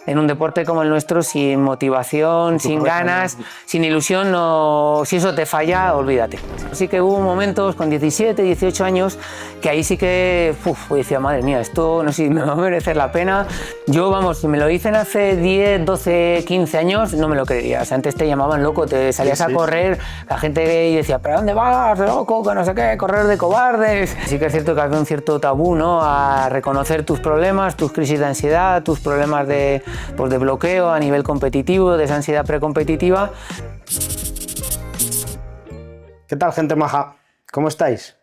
En un deporte como el nuestro, sin motivación, sin ganas, sin ilusión, no, si eso te falla, olvídate. Sí que hubo momentos con 17, 18 años que ahí sí que decía, madre mía, esto no sé si me va a merecer la pena. Yo, vamos, si me lo dicen hace 10, 12, 15 años, no me lo creería. O sea, antes te llamaban loco, te salías a correr, la gente decía, ¿pero dónde vas, loco? Que no sé qué, correr de cobardes. Sí que es cierto que había un cierto tabú, ¿no? A reconocer tus problemas, tus crisis de ansiedad, tus problemas de bloqueo a nivel competitivo, de esa ansiedad precompetitiva. ¿Qué tal, gente maja? ¿Cómo estáis?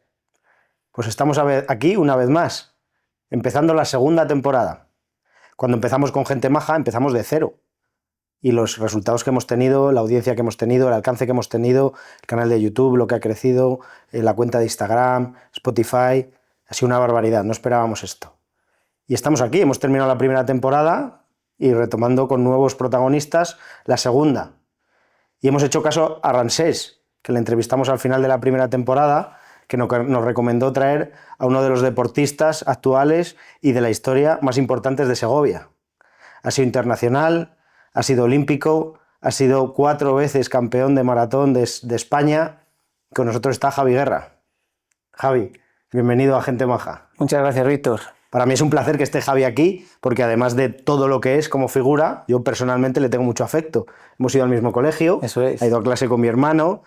Pues estamos aquí una vez más, empezando la segunda temporada. Cuando empezamos con Gente Maja, empezamos de cero. Y los resultados que hemos tenido, la audiencia que hemos tenido, el alcance que hemos tenido, el canal de YouTube, lo que ha crecido, la cuenta de Instagram, Spotify, ha sido una barbaridad, no esperábamos esto. Y estamos aquí, hemos terminado la primera temporada y retomando con nuevos protagonistas la segunda. Y hemos hecho caso a Ramsés, que le entrevistamos al final de la primera temporada, que nos recomendó traer a uno de los deportistas actuales y de la historia más importantes de Segovia. Ha sido internacional, ha sido olímpico, ha sido 4 veces campeón de maratón de España. Con nosotros está Javi Guerra. Javi, bienvenido a Gente Maja. Muchas gracias, Víctor. Para mí es un placer que esté Javi aquí, porque además de todo lo que es como figura, yo personalmente le tengo mucho afecto. Hemos ido al mismo colegio, Eso es. Ha ido a clase con mi hermano,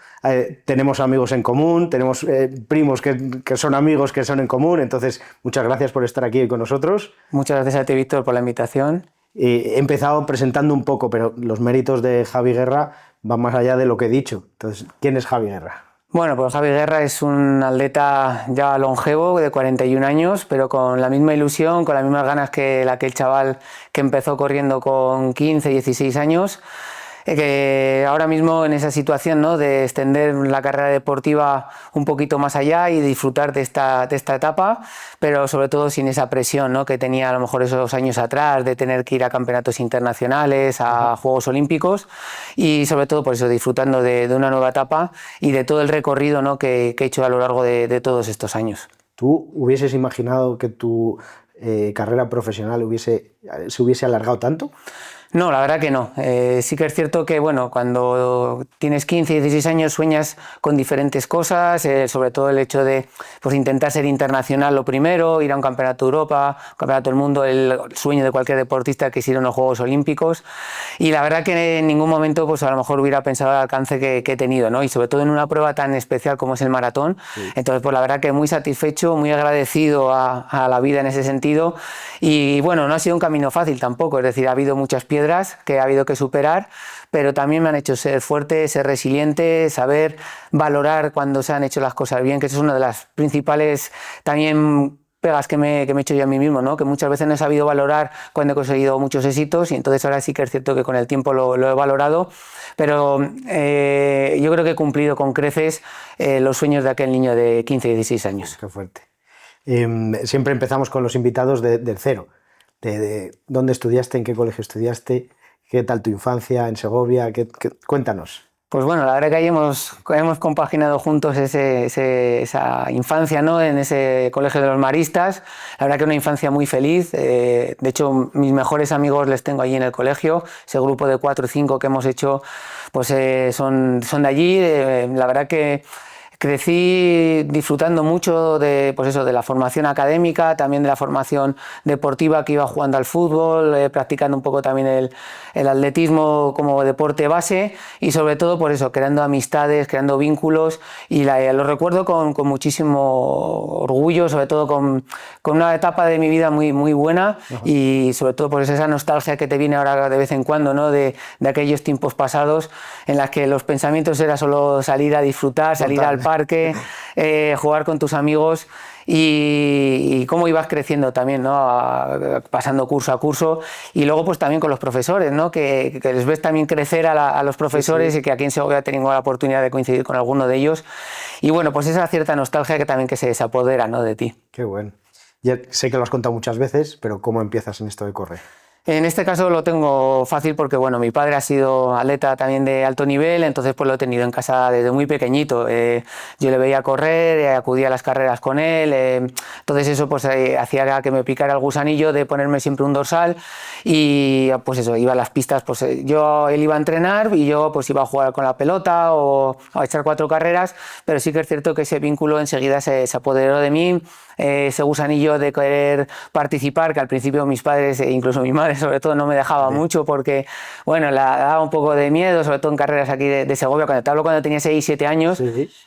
tenemos amigos en común, tenemos primos que son amigos que son en común, entonces muchas gracias por estar aquí con nosotros. Muchas gracias a ti, Víctor, por la invitación. He empezado presentando un poco, pero los méritos de Javi Guerra van más allá de lo que he dicho. Entonces, ¿quién es Javi Guerra? Bueno, pues Javi Guerra es un atleta ya longevo, de 41 años, pero con la misma ilusión, con las mismas ganas que aquel chaval que empezó corriendo con 15, 16 años, que ahora mismo en esa situación, ¿no?, de extender la carrera deportiva un poquito más allá y disfrutar de esta etapa, pero sobre todo sin esa presión, ¿no?, que tenía a lo mejor esos años atrás de tener que ir a campeonatos internacionales, a Juegos Olímpicos, y sobre todo por eso disfrutando de una nueva etapa y de todo el recorrido, ¿no?, que he hecho a lo largo de todos estos años. ¿Tú hubieses imaginado que tu carrera profesional se hubiese alargado tanto? No, la verdad que no. Sí que es cierto que, bueno, cuando tienes 15, 16 años sueñas con diferentes cosas, sobre todo el hecho de pues, intentar ser internacional lo primero, ir a un campeonato de Europa, un campeonato del mundo, el sueño de cualquier deportista que es ir a unos Juegos Olímpicos. Y la verdad que en ningún momento pues, a lo mejor hubiera pensado el alcance que he tenido, ¿no? Y sobre todo en una prueba tan especial como es el maratón. Sí. Entonces, pues la verdad que muy satisfecho, muy agradecido a la vida en ese sentido. Y bueno, no ha sido un camino fácil tampoco, es decir, ha habido muchas piedras que ha habido que superar, pero también me han hecho ser fuerte, ser resiliente, saber valorar cuando se han hecho las cosas bien, que eso es una de las principales también pegas que me he hecho yo a mí mismo, ¿no? Que muchas veces no he sabido valorar cuando he conseguido muchos éxitos y entonces ahora sí que es cierto que con el tiempo lo he valorado, pero yo creo que he cumplido con creces los sueños de aquel niño de 15, 16 años. Qué fuerte. Siempre empezamos con los invitados del cero. De dónde estudiaste, en qué colegio estudiaste, qué tal tu infancia en Segovia, cuéntanos. Pues bueno, la verdad que ahí hemos compaginado juntos esa infancia, ¿no?, en ese colegio de los maristas. La verdad que una infancia muy feliz. De hecho, mis mejores amigos les tengo allí en el colegio. Ese grupo de 4 o 5 que hemos hecho pues, son de allí. La verdad que crecí disfrutando mucho de, pues eso, de la formación académica, también de la formación deportiva, que iba jugando al fútbol, practicando un poco también el atletismo como deporte base y sobre todo por eso, creando amistades, creando vínculos y lo recuerdo con muchísimo orgullo, sobre todo con una etapa de mi vida muy, muy buena. Ajá. Y sobre todo por esa nostalgia que te viene ahora de vez en cuando, ¿no?, de aquellos tiempos pasados en las que los pensamientos era solo salir a disfrutar, salir al parque, jugar con tus amigos y cómo ibas creciendo también, ¿no?, pasando curso a curso y luego pues también con los profesores, ¿no?, que les ves también crecer a los profesores. Sí, sí. Y que aquí en Segovia tengo la oportunidad de coincidir con alguno de ellos y bueno, pues esa cierta nostalgia que también que se apodera, ¿no?, de ti. Qué bueno. Ya sé que lo has contado muchas veces, pero ¿cómo empiezas en esto de correr? En este caso lo tengo fácil porque, bueno, mi padre ha sido atleta también de alto nivel, entonces pues lo he tenido en casa desde muy pequeñito. Yo le veía correr, acudía a las carreras con él, entonces eso pues hacía que me picara el gusanillo de ponerme siempre un dorsal y pues eso, iba a las pistas, pues él iba a entrenar y yo pues iba a jugar con la pelota o a echar 4 carreras, pero sí que es cierto que ese vínculo enseguida se apoderó de mí. Ese gusanillo de querer participar, que al principio mis padres, e incluso mi madre sobre todo, no me dejaba mucho porque, bueno, la daba un poco de miedo, sobre todo en carreras aquí de Segovia, cuando te hablo cuando tenía 6, 7 años,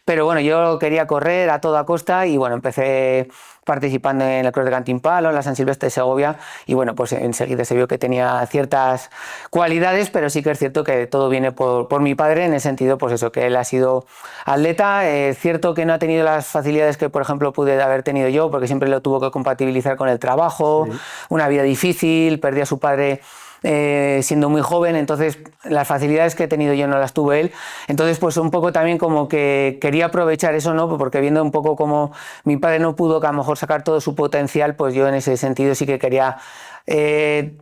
pero bueno, yo quería correr a toda costa y bueno, empecé participando en el Cross de Cantimpalo, en la San Silvestre de Segovia y bueno, pues enseguida se vio que tenía ciertas cualidades, pero sí que es cierto que todo viene por mi padre en el sentido, pues eso, que él ha sido atleta, es cierto que no ha tenido las facilidades que por ejemplo pude haber tenido yo, porque siempre lo tuvo que compatibilizar con el trabajo, una vida difícil, perdió a su padre siendo muy joven, entonces las facilidades que he tenido yo no las tuvo él, entonces pues un poco también como que quería aprovechar eso, ¿no? Porque viendo un poco como mi padre no pudo que a lo mejor sacar todo su potencial, pues yo en ese sentido sí que quería que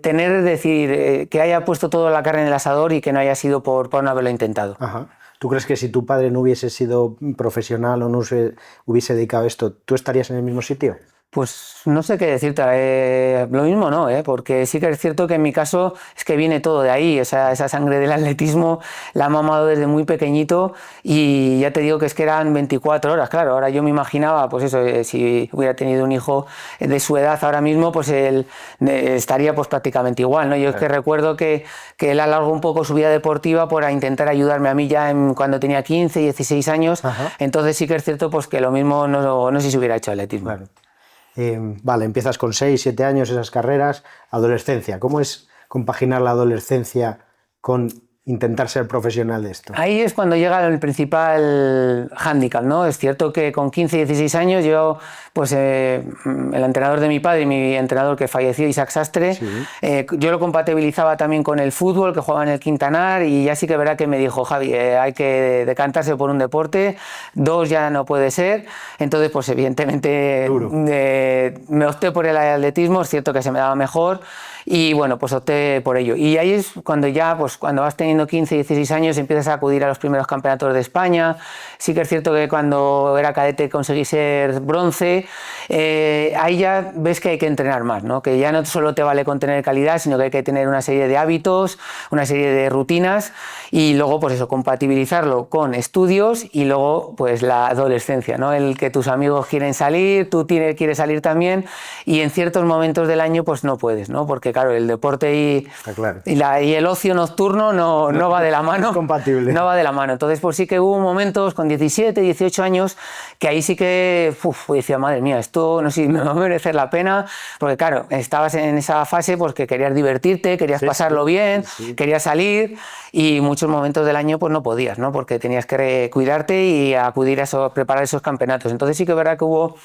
haya puesto toda la carne en el asador y que no haya sido por no haberlo intentado. Ajá. ¿Tú crees que si tu padre no hubiese sido profesional o no se hubiese dedicado a esto, tú estarías en el mismo sitio? Pues no sé qué decirte, lo mismo no, porque sí que es cierto que en mi caso es que viene todo de ahí, o sea, esa sangre del atletismo la he mamado desde muy pequeñito y ya te digo que es que eran 24 horas, claro, ahora yo me imaginaba, pues eso, si hubiera tenido un hijo de su edad ahora mismo, pues él estaría pues prácticamente igual, ¿no? Yo es que recuerdo que él alargó un poco su vida deportiva por intentar ayudarme a mí ya cuando tenía 15, 16 años, entonces sí que es cierto pues que lo mismo no sé si hubiera hecho atletismo. Claro. Vale, empiezas con 6, 7 años esas carreras, adolescencia. ¿Cómo es compaginar la adolescencia con intentar ser profesional de esto? Ahí es cuando llega el principal hándicap, ¿no? Es cierto que con 15, 16 años yo, pues el entrenador de mi padre y mi entrenador que falleció, Isaac Sastre, yo lo compatibilizaba también con el fútbol, que jugaba en el Quintanar, y ya sí que verá que me dijo, Javi, hay que decantarse por un deporte, 2 ya no puede ser, entonces pues evidentemente me opté por el atletismo, es cierto que se me daba mejor, y bueno, pues opté por ello. Y ahí es cuando ya, pues cuando vas teniendo 15, 16 años, empiezas a acudir a los primeros campeonatos de España. Sí que es cierto que cuando era cadete conseguí ser bronce. Ahí ya ves que hay que entrenar más, ¿no? Que ya no solo te vale con tener calidad, sino que hay que tener una serie de hábitos, una serie de rutinas y luego, pues eso, compatibilizarlo con estudios y luego, pues la adolescencia, ¿no? El que tus amigos quieren salir, tú quieres salir también y en ciertos momentos del año, pues no puedes, ¿no? Porque claro, el deporte y el ocio nocturno no va de la mano. Es compatible. No va de la mano. Entonces, pues sí que hubo momentos con 17, 18 años que ahí sí que decía, madre mía, esto no sé si me va a merecer la pena, porque claro, estabas en esa fase pues que querías divertirte, querías pasarlo bien, querías salir y muchos momentos del año pues no podías, ¿no? Porque tenías que cuidarte y acudir a preparar esos campeonatos. Entonces sí que es verdad que hubo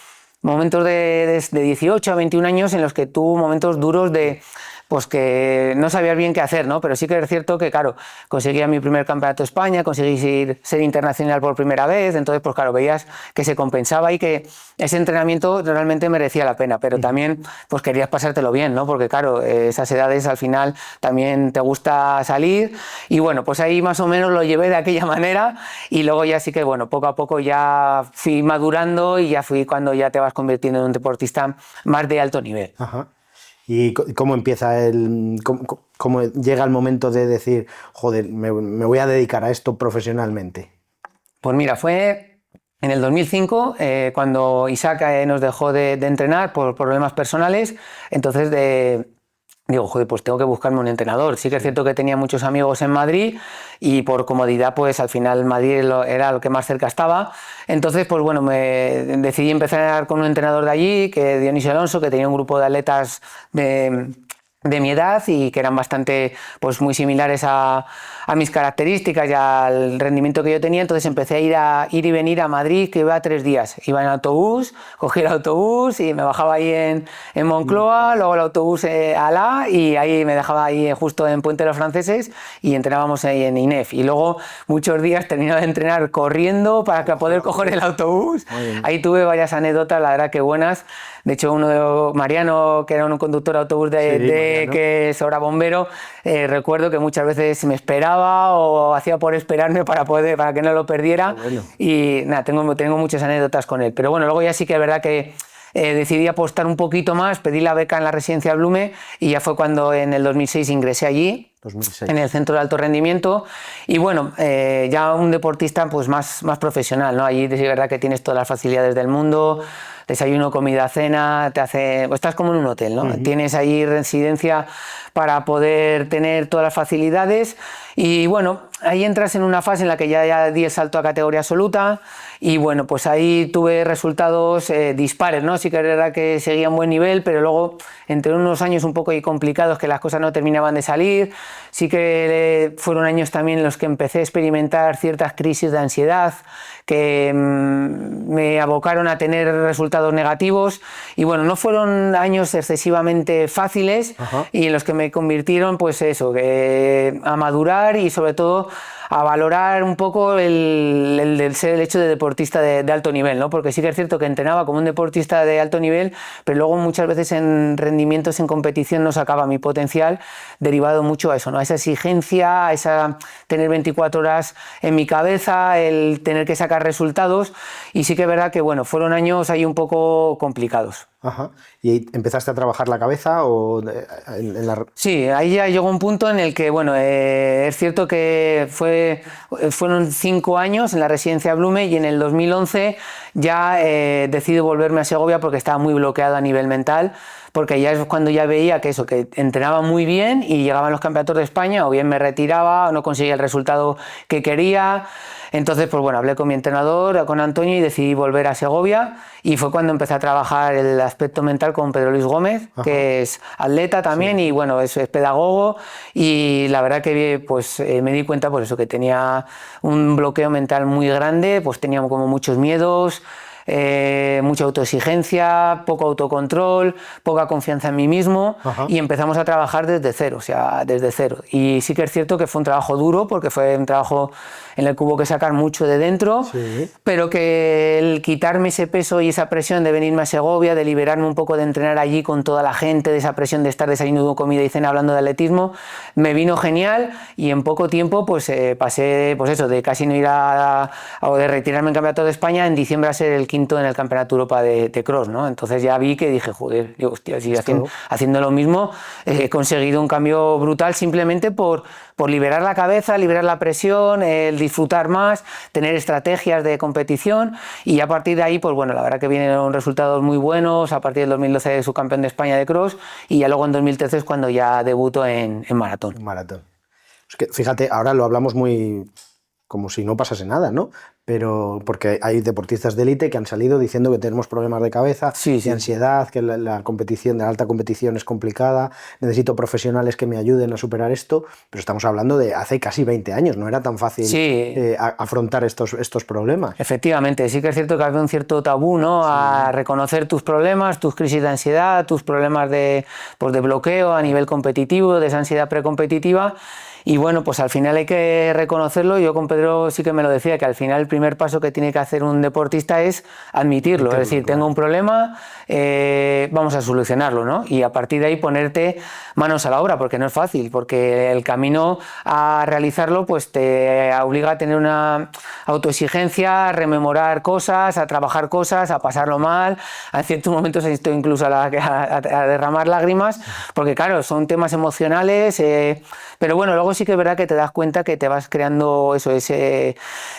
momentos de 18 a 21 años en los que tuvo momentos duros de pues que no sabías bien qué hacer, ¿no? Pero sí que es cierto que, claro, conseguía mi primer campeonato de España, conseguí ser internacional por primera vez, entonces, pues claro, veías que se compensaba y que ese entrenamiento realmente merecía la pena, pero también, pues querías pasártelo bien, ¿no? Porque, claro, esas edades al final también te gusta salir y, bueno, pues ahí más o menos lo llevé de aquella manera y luego ya sí que, bueno, poco a poco ya fui madurando y ya fui cuando ya te vas convirtiendo en un deportista más de alto nivel. Ajá. ¿Y cómo empieza cómo llega el momento de decir, joder, me voy a dedicar a esto profesionalmente? Pues mira, fue en el 2005 cuando Isaac nos dejó de entrenar por problemas personales, entonces digo, joder, pues tengo que buscarme un entrenador. Sí que es cierto que tenía muchos amigos en Madrid y por comodidad, pues al final Madrid era lo que más cerca estaba. Entonces, pues bueno, me decidí empezar con un entrenador de allí, que Dionisio Alonso, que tenía un grupo de atletas de mi edad y que eran bastante, pues muy similares a mis características y al rendimiento que yo tenía. Entonces empecé a ir y venir a Madrid, que iba 3 días. Iba en autobús, cogí el autobús y me bajaba ahí en Moncloa, luego el autobús a La y ahí me dejaba ahí justo en Puente de los Franceses y entrenábamos ahí en INEF. Y luego muchos días terminaba de entrenar corriendo para poder coger el autobús. Ahí tuve varias anécdotas, la verdad que buenas, De hecho, Mariano, que era un conductor de autobús que es ahora bombero, recuerdo que muchas veces me esperaba o hacía por esperarme para que no lo perdiera. Bueno. Y nada, tengo muchas anécdotas con él. Pero bueno, luego ya sí que es verdad que decidí apostar un poquito más, pedí la beca en la residencia Blume y ya fue cuando en el 2006 ingresé allí. 2006. En el centro de alto rendimiento y bueno, ya un deportista pues más profesional, ¿no? Allí es verdad que tienes todas las facilidades del mundo, desayuno, comida, cena, pues estás como en un hotel, ¿no? Tienes ahí residencia para poder tener todas las facilidades y bueno, ahí entras en una fase en la que ya di el salto a categoría absoluta y bueno, pues ahí tuve resultados dispares, ¿no? Sí que era verdad que seguía un buen nivel, pero luego entre unos años un poco complicados que las cosas no terminaban de salir, sí que fueron años también en los que empecé a experimentar ciertas crisis de ansiedad que me abocaron a tener resultados negativos y bueno, no fueron años excesivamente fáciles y en los que me convirtieron pues eso, a madurar y sobre todo a valorar un poco el hecho de deportista de alto nivel, ¿no? Porque sí que es cierto que entrenaba como un deportista de alto nivel, pero luego muchas veces en rendimientos en competición no sacaba mi potencial derivado mucho a eso, ¿no? A esa exigencia, a esa tener 24 horas en mi cabeza, el tener que sacar resultados y sí que es verdad que bueno, fueron años ahí un poco complicados. Ajá. ¿Y empezaste a trabajar la cabeza o Sí, ahí ya llegó un punto en el que, bueno, es cierto que fueron 5 años en la residencia Blume y en el 2011 ya decidí volverme a Segovia porque estaba muy bloqueado a nivel mental, porque ya es cuando ya veía que entrenaba muy bien y llegaban los campeonatos de España, o bien me retiraba o no conseguía el resultado que quería. Entonces, pues bueno, hablé con mi entrenador, con Antonio, y decidí volver a Segovia y fue cuando empecé a trabajar el aspecto mental con Pedro Luis Gómez, que es atleta también y bueno, es pedagogo y la verdad que pues me di cuenta pues eso, que tenía un bloqueo mental muy grande, pues tenía como muchos miedos, mucha autoexigencia, poco autocontrol, poca confianza en mí mismo y empezamos a trabajar desde cero, o sea, desde cero. Y sí que es cierto que fue un trabajo duro porque fue un trabajo en el que hubo que sacar mucho de dentro, pero que el quitarme ese peso y esa presión de venirme a Segovia, de liberarme un poco de entrenar allí con toda la gente, de esa presión de estar desayunando, comida y cena hablando de atletismo, me vino genial y en poco tiempo pues pasé pues eso, de casi no ir o de retirarme en Campeonato de España en diciembre a ser el quinto en el Campeonato Europa de cross, ¿no? Entonces ya vi que dije, joder, digo, hostia, si haciendo lo mismo he conseguido un cambio brutal simplemente por liberar la cabeza, liberar la presión, el disfrutar más, tener estrategias de competición y a partir de ahí, pues bueno, la verdad que vienen resultados muy buenos. A partir del 2012 subcampeón de España de cross y ya luego en 2013 es cuando ya debuto en maratón. En maratón. Es que fíjate, ahora lo hablamos muy como si no pasase nada, ¿no? Pero porque hay deportistas de élite que han salido diciendo que tenemos problemas de cabeza, de ansiedad, que la competición, la alta competición es complicada, necesito profesionales que me ayuden a superar esto, pero estamos hablando de hace casi 20 años, no era tan fácil afrontar estos problemas. Efectivamente, sí que es cierto que había un cierto tabú, ¿no? A reconocer tus problemas, tus crisis de ansiedad, tus problemas de bloqueo a nivel competitivo, de esa ansiedad precompetitiva. Y bueno, pues al final hay que reconocerlo. Yo con Pedro sí que me lo decía, que al final el primer paso que tiene que hacer un deportista es admitirlo. Es decir, tengo un problema, vamos a solucionarlo, ¿no? Y a partir de ahí ponerte manos a la obra, porque no es fácil, porque el camino a realizarlo pues te obliga a tener una autoexigencia, a rememorar cosas, a trabajar cosas, a pasarlo mal. En ciertos momentos estoy incluso a derramar lágrimas, porque claro, son temas emocionales, pero bueno, luego sí que es verdad que te das cuenta que te vas creando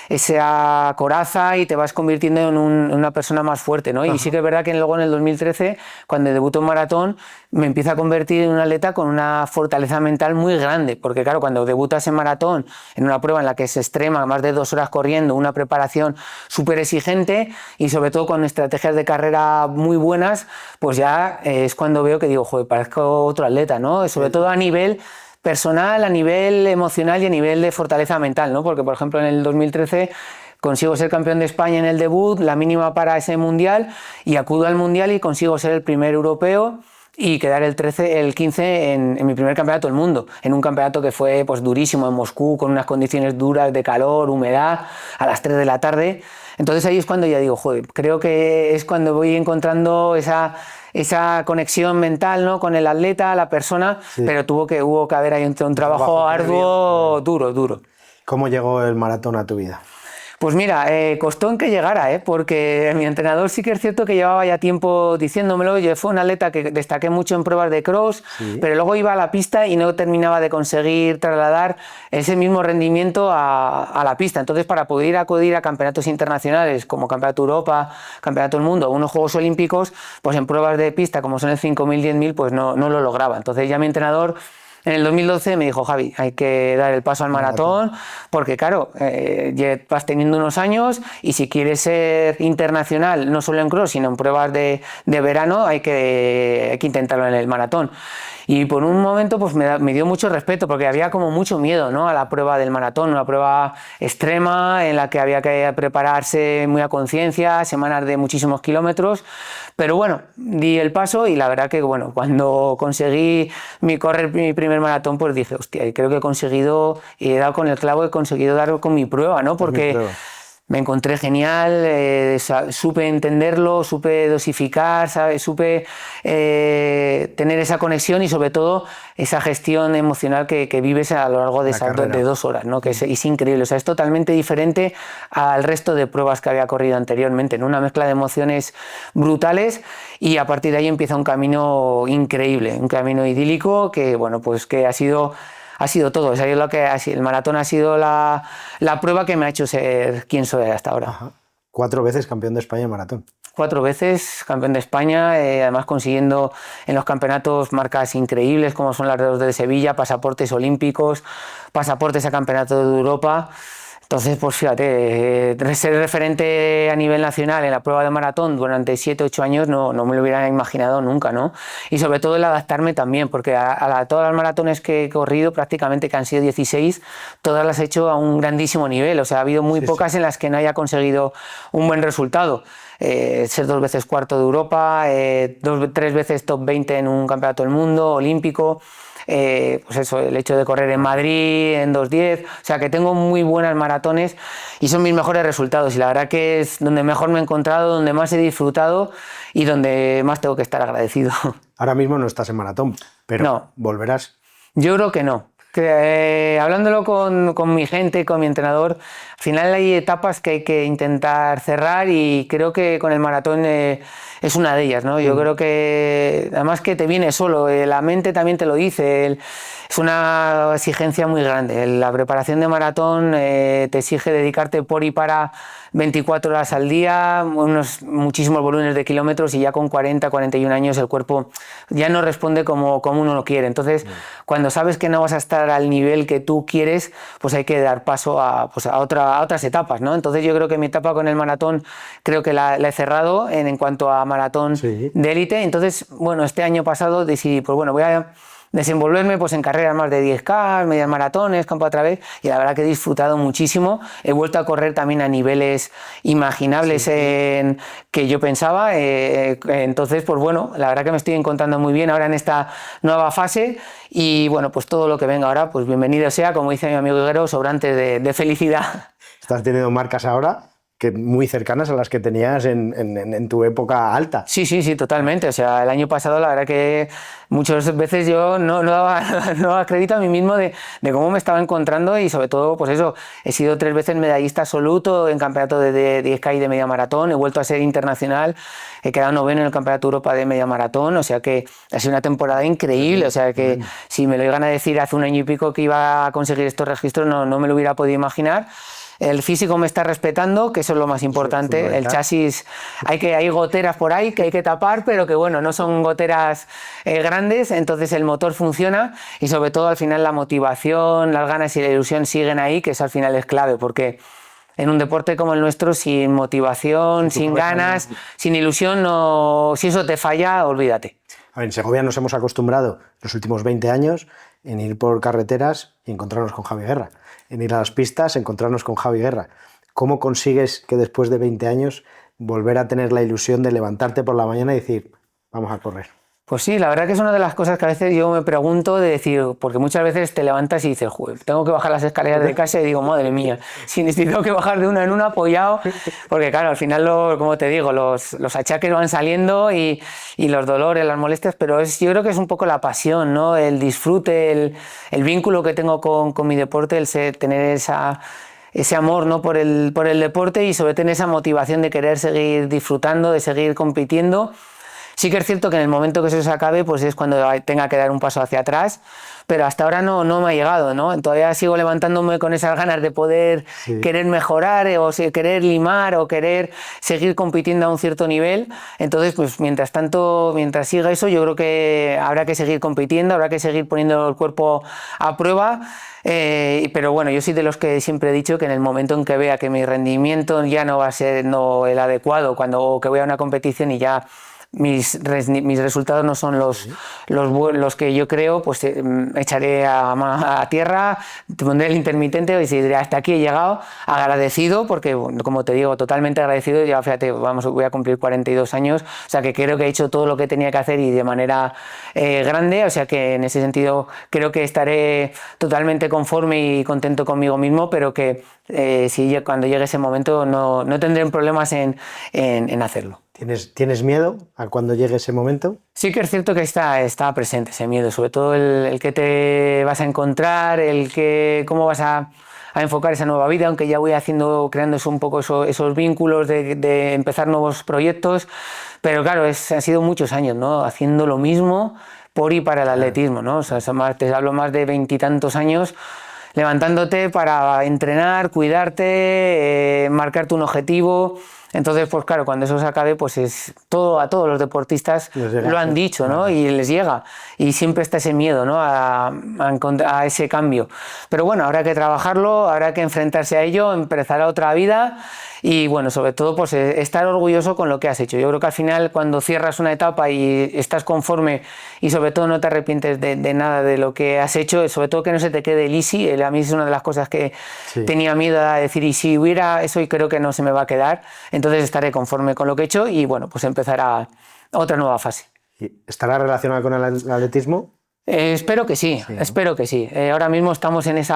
esa coraza y te vas convirtiendo en una persona más fuerte, ¿no? Y sí que es verdad que luego en el 2013, cuando debuto en maratón, me empiezo a convertir en un atleta con una fortaleza mental muy grande, porque claro, cuando debutas en maratón, en una prueba en la que se extrema más de 2 horas corriendo, una preparación súper exigente y sobre todo con estrategias de carrera muy buenas, pues ya es cuando veo que digo, joder, parezco otro atleta, ¿no? Sobre todo a nivel personal, a nivel emocional y a nivel de fortaleza mental, ¿no? Porque, por ejemplo, en el 2013 consigo ser campeón de España en el debut, la mínima para ese mundial, y acudo al mundial y consigo ser el primer europeo y quedar el 15 en mi primer campeonato del mundo, en un campeonato que fue pues durísimo en Moscú, con unas condiciones duras de calor, humedad, a las 3 de la tarde. Entonces ahí es cuando ya digo, joder, creo que es cuando voy encontrando esa esa conexión mental, ¿no? Con el atleta, la persona, Sí. pero hubo que haber ahí un trabajo arduo, duro. ¿Cómo llegó el maratón a tu vida? Pues mira, costó en que llegara, porque mi entrenador sí que es cierto que llevaba ya tiempo diciéndomelo. Yo fue un atleta que destaqué mucho en pruebas de cross, Sí. pero luego iba a la pista y no terminaba de conseguir trasladar ese mismo rendimiento a la pista. Entonces, para poder acudir a campeonatos internacionales como Campeonato de Europa, Campeonato del Mundo o unos Juegos Olímpicos, pues en pruebas de pista como son el 5.000, 10.000, pues no lo lograba. Entonces ya mi entrenador en el 2012 me dijo: Javi, hay que dar el paso al maratón, porque claro, ya vas teniendo unos años y si quieres ser internacional, no solo en cross, sino en pruebas de verano, hay que intentarlo en el maratón. Y por un momento pues me dio mucho respeto, porque había como mucho miedo, ¿no?, a la prueba del maratón, una prueba extrema en la que había que prepararse muy a conciencia, semanas de muchísimos kilómetros. Pero bueno, di el paso y la verdad que bueno, cuando conseguí correr mi primer maratón, pues dije: hostia, creo que he conseguido, y he dado con el clavo, he conseguido dar con mi prueba, ¿no? Porque me encontré genial, supe entenderlo, supe dosificar, ¿sabes? Supe tener esa conexión y sobre todo esa gestión emocional que vives a lo largo de esas de 2 horas, ¿no? Que es increíble, o sea, es totalmente diferente al resto de pruebas que había corrido anteriormente, ¿no? Una mezcla de emociones brutales, y a partir de ahí empieza un camino increíble, un camino idílico que, bueno, pues que ha sido todo. O sea, el maratón ha sido la prueba que me ha hecho ser quien soy hasta ahora. Ajá. 4 veces campeón de España en maratón. 4 veces campeón de España, además consiguiendo en los campeonatos marcas increíbles como son las de Sevilla, pasaportes olímpicos, pasaportes a campeonato de Europa. Entonces, pues fíjate, ser referente a nivel nacional en la prueba de maratón durante 7, 8 años no me lo hubiera imaginado nunca, ¿no? Y sobre todo el adaptarme también, porque todas las maratones que he corrido, prácticamente, que han sido 16, todas las he hecho a un grandísimo nivel. O sea, ha habido muy pocas en las que no haya conseguido un buen resultado. Ser 2 veces cuarto de Europa, 3 veces top 20 en un campeonato del mundo, olímpico. Pues eso, el hecho de correr en Madrid en 2:10, o sea que tengo muy buenas maratones y son mis mejores resultados, y la verdad que es donde mejor me he encontrado, donde más he disfrutado y donde más tengo que estar agradecido. Ahora mismo no estás en maratón, pero no, ¿volverás? Yo creo que no. Hablándolo con mi gente, con mi entrenador, al final hay etapas que hay que intentar cerrar, y creo que con el maratón es una de ellas, ¿no? Yo creo que además que te viene solo, la mente también te lo dice, es una exigencia muy grande. La preparación de maratón te exige dedicarte por y para 24 horas al día, muchísimos volúmenes de kilómetros, y ya con 40, 41 años el cuerpo ya no responde como uno lo quiere. Entonces, cuando sabes que no vas a estar al nivel que tú quieres, pues hay que dar paso a otras etapas, ¿no? Entonces yo creo que mi etapa con el maratón creo que la he cerrado en cuanto a maratón de élite. Entonces, bueno, este año pasado decidí, pues bueno, voy a desenvolverme pues en carreras más de 10K, medias maratones, campo otra vez, y la verdad que he disfrutado muchísimo. He vuelto a correr también a niveles imaginables que yo pensaba, entonces pues bueno, la verdad que me estoy encontrando muy bien ahora en esta nueva fase, y bueno, pues todo lo que venga ahora, pues bienvenido sea, como dice mi amigo Higuero, sobrante de felicidad. Estás teniendo marcas ahora que muy cercanas a las que tenías en tu época alta. Sí, totalmente. O sea, el año pasado la verdad que muchas veces yo no daba crédito a mí mismo de cómo me estaba encontrando, y sobre todo, pues eso, he sido 3 veces medallista absoluto en campeonato de 10K y de media maratón, he vuelto a ser internacional, he quedado 9º en el campeonato de Europa de media maratón, o sea que ha sido una temporada increíble. O sea que si me lo iban a decir hace un año y pico que iba a conseguir estos registros, no me lo hubiera podido imaginar. El físico me está respetando, que eso es lo más importante. El chasis, hay goteras por ahí que hay que tapar, pero que bueno, no son goteras grandes, entonces el motor funciona, y sobre todo al final la motivación, las ganas y la ilusión siguen ahí, que eso al final es clave, porque en un deporte como el nuestro, sin motivación, sin ganas, sin ilusión, si eso te falla, olvídate. A ver, en Segovia nos hemos acostumbrado los últimos 20 años en ir por carreteras y encontrarnos con Javi Guerra, en ir a las pistas, encontrarnos con Javi Guerra. ¿Cómo consigues que después de 20 años volver a tener la ilusión de levantarte por la mañana y decir, vamos a correr? Pues sí, la verdad que es una de las cosas que a veces yo me pregunto de decir, porque muchas veces te levantas y dices, joder, tengo que bajar las escaleras de casa y digo, madre mía, si tengo que bajar de una en una apoyado, porque claro, al final, como te digo, los achaques van saliendo y los dolores, las molestias, pero yo creo que es un poco la pasión, ¿no? El disfrute, el vínculo que tengo con mi deporte, tener ese amor, ¿no? por el deporte y sobre todo esa motivación de querer seguir disfrutando, de seguir compitiendo. Sí que es cierto que en el momento que eso se acabe, pues es cuando tenga que dar un paso hacia atrás, pero hasta ahora no me ha llegado, ¿no? Todavía sigo levantándome con esas ganas de poder querer mejorar o querer limar o querer seguir compitiendo a un cierto nivel. Entonces, pues mientras tanto, mientras siga eso, yo creo que habrá que seguir compitiendo, habrá que seguir poniendo el cuerpo a prueba. Pero bueno, yo soy de los que siempre he dicho que en el momento en que vea que mi rendimiento ya no va a ser el adecuado, o que voy a una competición y ya mis resultados no son los que yo creo, pues echaré a tierra, te pondré el intermitente y diré hasta aquí he llegado, agradecido, porque como te digo, totalmente agradecido. Ya fíjate, voy a cumplir 42 años, o sea que creo que he hecho todo lo que tenía que hacer y de manera grande, o sea que en ese sentido creo que estaré totalmente conforme y contento conmigo mismo, pero que cuando llegue ese momento no tendré problemas en hacerlo. ¿Tienes miedo a cuando llegue ese momento? Sí que es cierto que está presente ese miedo, sobre todo el que te vas a encontrar, cómo vas a enfocar esa nueva vida, aunque ya voy creando un poco esos vínculos de empezar nuevos proyectos, pero claro, han sido muchos años, ¿no? Haciendo lo mismo por y para el atletismo, ¿no? O sea, te hablo más de 20 y tantos años levantándote para entrenar, cuidarte, marcarte un objetivo. Entonces, pues claro, cuando eso se acabe, pues a todos los deportistas lo han dicho, ¿no? Y les llega. Y siempre está ese miedo, ¿no? A ese cambio. Pero bueno, habrá que trabajarlo, habrá que enfrentarse a ello, empezar a otra vida y bueno, sobre todo pues estar orgulloso con lo que has hecho. Yo creo que al final cuando cierras una etapa y estás conforme y sobre todo no te arrepientes de nada de lo que has hecho, sobre todo que no se te quede el easy, a mí es una de las cosas que tenía miedo a decir, y si hubiera eso, y creo que no se me va a quedar, entonces estaré conforme con lo que he hecho y bueno, pues empezará otra nueva fase. ¿Estará relacionada con el atletismo? Espero que sí, ¿no? Espero que sí. Ahora mismo estamos en ese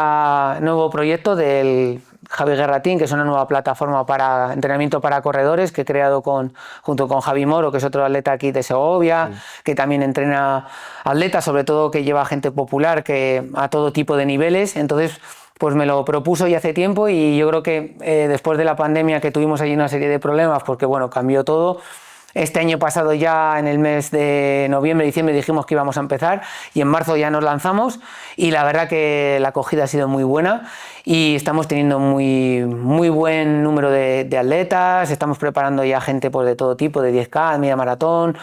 nuevo proyecto del Javi Guerra Team, que es una nueva plataforma para entrenamiento para corredores que he creado junto con Javi Moro, que es otro atleta aquí de Segovia, que también entrena atletas, sobre todo que lleva gente popular a todo tipo de niveles. Entonces, pues me lo propuso ya hace tiempo y yo creo que después de la pandemia, que tuvimos allí una serie de problemas, porque bueno, cambió todo. Este año pasado ya en el mes de noviembre, diciembre dijimos que íbamos a empezar y en marzo ya nos lanzamos y la verdad que la acogida ha sido muy buena y estamos teniendo muy buen número de atletas, estamos preparando ya gente pues, de todo tipo, de 10K, media maratón,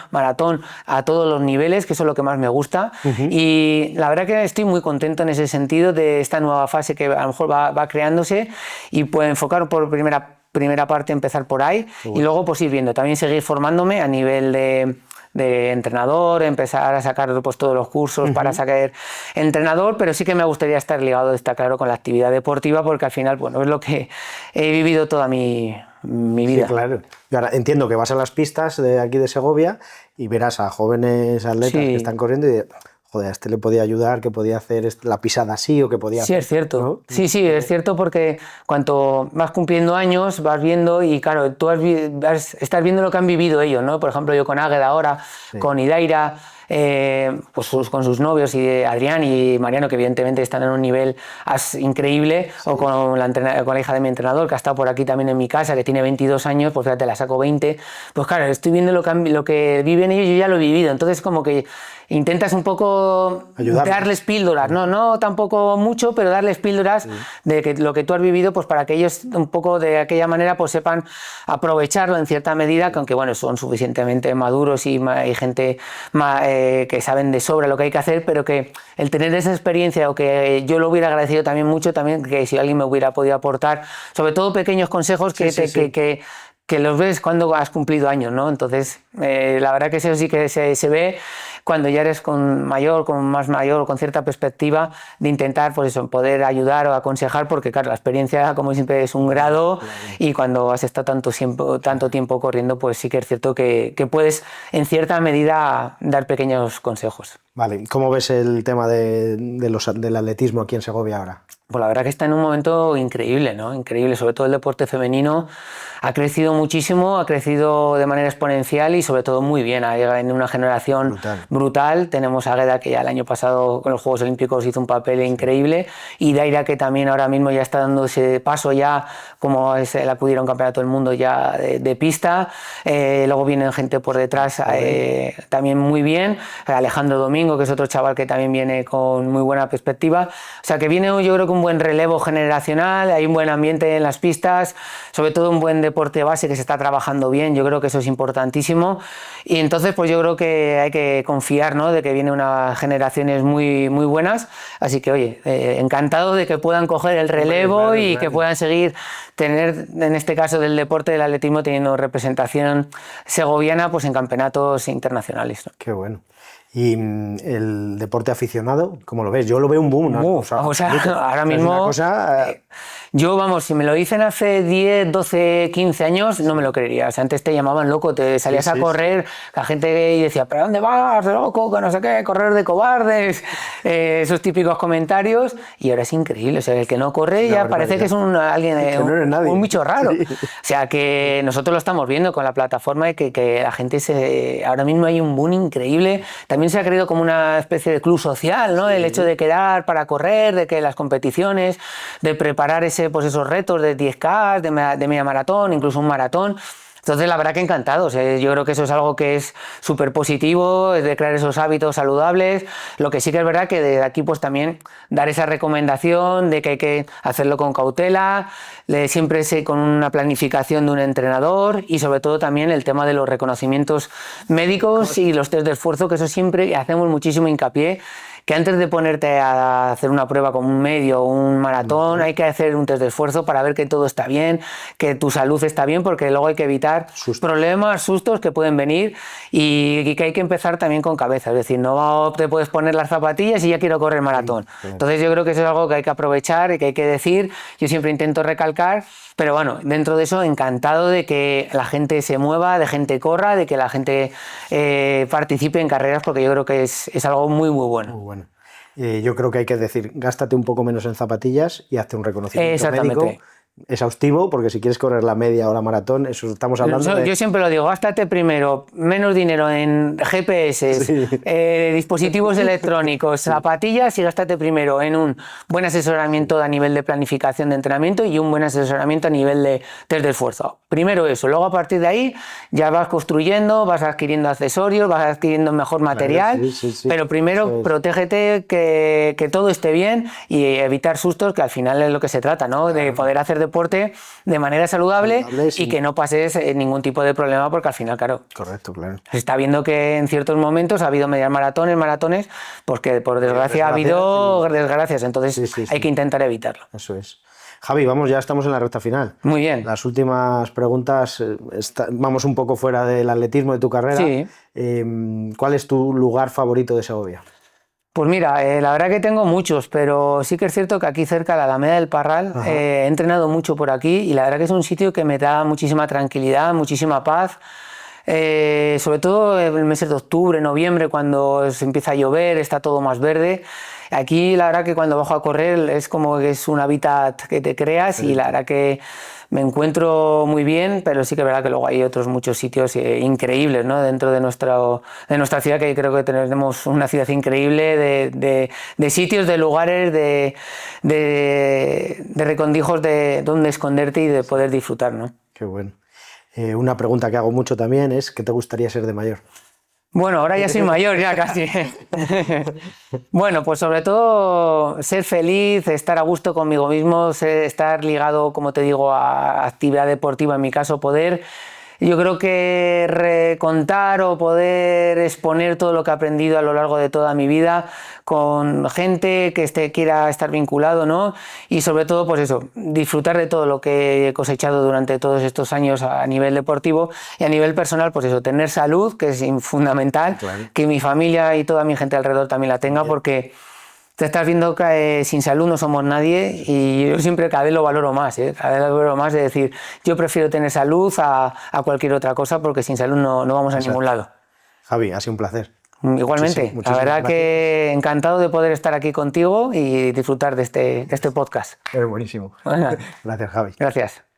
a todos los niveles, que eso es lo que más me gusta. Y la verdad que estoy muy contento en ese sentido de esta nueva fase que a lo mejor va creándose y puedo enfocar por primera parte, empezar por ahí y luego pues ir viendo, también seguir formándome a nivel de entrenador, empezar a sacar pues todos los cursos para sacar entrenador, pero sí que me gustaría estar ligado, está claro, con la actividad deportiva, porque al final, bueno, es lo que he vivido toda mi vida. Sí, claro. Y ahora entiendo que vas a las pistas de aquí de Segovia y verás a jóvenes atletas que están corriendo y joder, a este le podía ayudar, que podía hacer la pisada así o que podía Sí, hacer, es cierto. ¿no? Sí, es cierto, porque cuanto vas cumpliendo años, vas viendo y claro, tú estás viendo lo que han vivido ellos, ¿no? Por ejemplo, yo con Águeda ahora, con Idaira, pues con sus novios y Adrián y Mariano, que evidentemente están en un nivel increíble, o con la hija de mi entrenador, que ha estado por aquí también en mi casa, que tiene 22 años, pues fíjate, la saco 20, pues claro, estoy viendo lo que viven ellos y yo ya lo he vivido, entonces como que intentas un poco darles píldoras, no tampoco mucho, pero darles píldoras de lo que tú has vivido, pues para que ellos un poco de aquella manera pues sepan aprovecharlo en cierta medida, que aunque bueno, son suficientemente maduros y gente que saben de sobra lo que hay que hacer, pero que el tener esa experiencia, o que yo lo hubiera agradecido también mucho, también que si alguien me hubiera podido aportar, sobre todo pequeños consejos que que los ves cuando has cumplido años, ¿no? Entonces, la verdad que eso sí que se ve cuando ya eres mayor, con cierta perspectiva de intentar, pues eso, poder ayudar o aconsejar, porque claro, la experiencia, como siempre, es un grado, claro. Y cuando has estado tanto tiempo corriendo, pues sí que es cierto que puedes, en cierta medida, dar pequeños consejos. Vale, ¿cómo ves el tema del atletismo aquí en Segovia ahora? Pues la verdad que está en un momento increíble, ¿no? Increíble, sobre todo el deporte femenino ha crecido muchísimo, ha crecido de manera exponencial y sobre todo muy bien. Ha llegado en una generación brutal. Tenemos a Águeda, que ya el año pasado con los Juegos Olímpicos hizo un papel increíble, y Daira, que también ahora mismo ya está dando ese paso ya, como es el acudir a un campeonato del mundo ya de pista. Luego viene gente por detrás también muy bien. Alejandro Domingo, que es otro chaval que también viene con muy buena perspectiva. O sea que viene, yo creo que un buen relevo generacional, hay un buen ambiente en las pistas, sobre todo un buen deporte base que se está trabajando bien. Yo creo que eso es importantísimo, y entonces pues yo creo que hay que confiar, ¿no?, de que vienen unas generaciones muy buenas, así que oye, encantado de que puedan coger el relevo y que puedan seguir tener, en este caso del deporte del atletismo, teniendo representación segoviana pues en campeonatos internacionales, ¿no? Qué bueno. ¿Y el deporte aficionado, cómo lo ves? Yo lo veo un boom, ¿no? Ahora mismo, yo, vamos, si me lo dicen hace 10, 12, 15 años, no me lo creería. O sea, antes te llamaban loco, te salías a correr, la gente decía, ¿pero dónde vas, loco? Que no sé qué, correr de cobardes, esos típicos comentarios, y ahora es increíble. O sea, el que no corre ya parece que es un bicho raro. Sí. O sea, que nosotros lo estamos viendo con la plataforma, y que la gente ahora mismo hay un boom increíble. También se ha creado como una especie de club social, ¿no? Sí. El hecho de quedar para correr, de que las competiciones, de preparar pues esos retos de 10K, de media maratón, incluso un maratón. Entonces, la verdad que encantados. Yo creo que eso es algo que es súper positivo, es de crear esos hábitos saludables. Lo que sí que es verdad que desde aquí pues también dar esa recomendación de que hay que hacerlo con cautela, siempre con una planificación de un entrenador, y sobre todo también el tema de los reconocimientos médicos y los test de esfuerzo, que eso siempre hacemos muchísimo hincapié, que antes de ponerte a hacer una prueba como un medio o un maratón, hay que hacer un test de esfuerzo para ver que todo está bien, que tu salud está bien, porque luego hay que evitar problemas, sustos que pueden venir, y que hay que empezar también con cabeza. Es decir, no te puedes poner las zapatillas y ya quiero correr maratón. Entonces yo creo que eso es algo que hay que aprovechar y que hay que decir. Yo siempre intento recalcar, pero bueno, dentro de eso, encantado de que la gente se mueva, de gente corra, de que la gente participe en carreras, porque yo creo que es algo muy bueno. Muy bueno. Yo creo que hay que decir, gástate un poco menos en zapatillas y hazte un reconocimiento médico exhaustivo, porque si quieres correr la media o la maratón, eso estamos hablando Yo siempre lo digo, gástate primero menos dinero en GPS, dispositivos electrónicos, zapatillas, y gástate primero en un buen asesoramiento a nivel de planificación de entrenamiento y un buen asesoramiento a nivel de test de esfuerzo. Primero eso, luego a partir de ahí ya vas construyendo, vas adquiriendo accesorios, vas adquiriendo mejor material, pero primero protégete, que todo esté bien, y evitar sustos, que al final es lo que se trata, ¿no? De poder hacer deporte de manera saludable y que no pases ningún tipo de problema, porque al final, claro. Correcto, claro. Se está viendo que en ciertos momentos ha habido medias maratones, porque por desgracia ha habido desgracias, entonces hay que intentar evitarlo. Eso es. Javi, vamos, ya estamos en la recta final. Muy bien. Las últimas preguntas, vamos un poco fuera del atletismo de tu carrera. Sí. ¿Cuál es tu lugar favorito de Segovia? Pues mira, la verdad que tengo muchos, pero sí que es cierto que aquí cerca, la Alameda del Parral, he entrenado mucho por aquí, y la verdad que es un sitio que me da muchísima tranquilidad, muchísima paz. Sobre todo en el mes de octubre, noviembre, cuando se empieza a llover, está todo más verde. Aquí la verdad que cuando bajo a correr es como que es un hábitat que te creas, y la verdad que me encuentro muy bien, pero sí que es verdad que luego hay otros muchos sitios increíbles, ¿no? Dentro de nuestra ciudad, que creo que tenemos una ciudad increíble de sitios, de lugares, de recondijos de donde esconderte y de poder disfrutar, ¿no? Qué bueno. Una pregunta que hago mucho también es, ¿qué te gustaría ser de mayor? Bueno, ahora ya soy mayor, ya casi. Bueno, pues sobre todo ser feliz, estar a gusto conmigo mismo, estar ligado, como te digo, a actividad deportiva, en mi caso, poder yo creo que recontar o poder exponer todo lo que he aprendido a lo largo de toda mi vida con gente que quiera estar vinculado, ¿no? Y sobre todo, pues eso, disfrutar de todo lo que he cosechado durante todos estos años a nivel deportivo y a nivel personal, pues eso, tener salud, que es fundamental, Claro. que mi familia y toda mi gente alrededor también la tenga, porque te estás viendo que sin salud no somos nadie y yo siempre cada vez lo valoro más, cada vez lo valoro más de decir, yo prefiero tener salud a cualquier otra cosa porque sin salud no vamos a ningún lado. Javi, ha sido un placer. Igualmente, Muchísimas la verdad gracias. que encantado de poder estar aquí contigo y disfrutar de este podcast. Es buenísimo. Bueno, Gracias, Javi. gracias.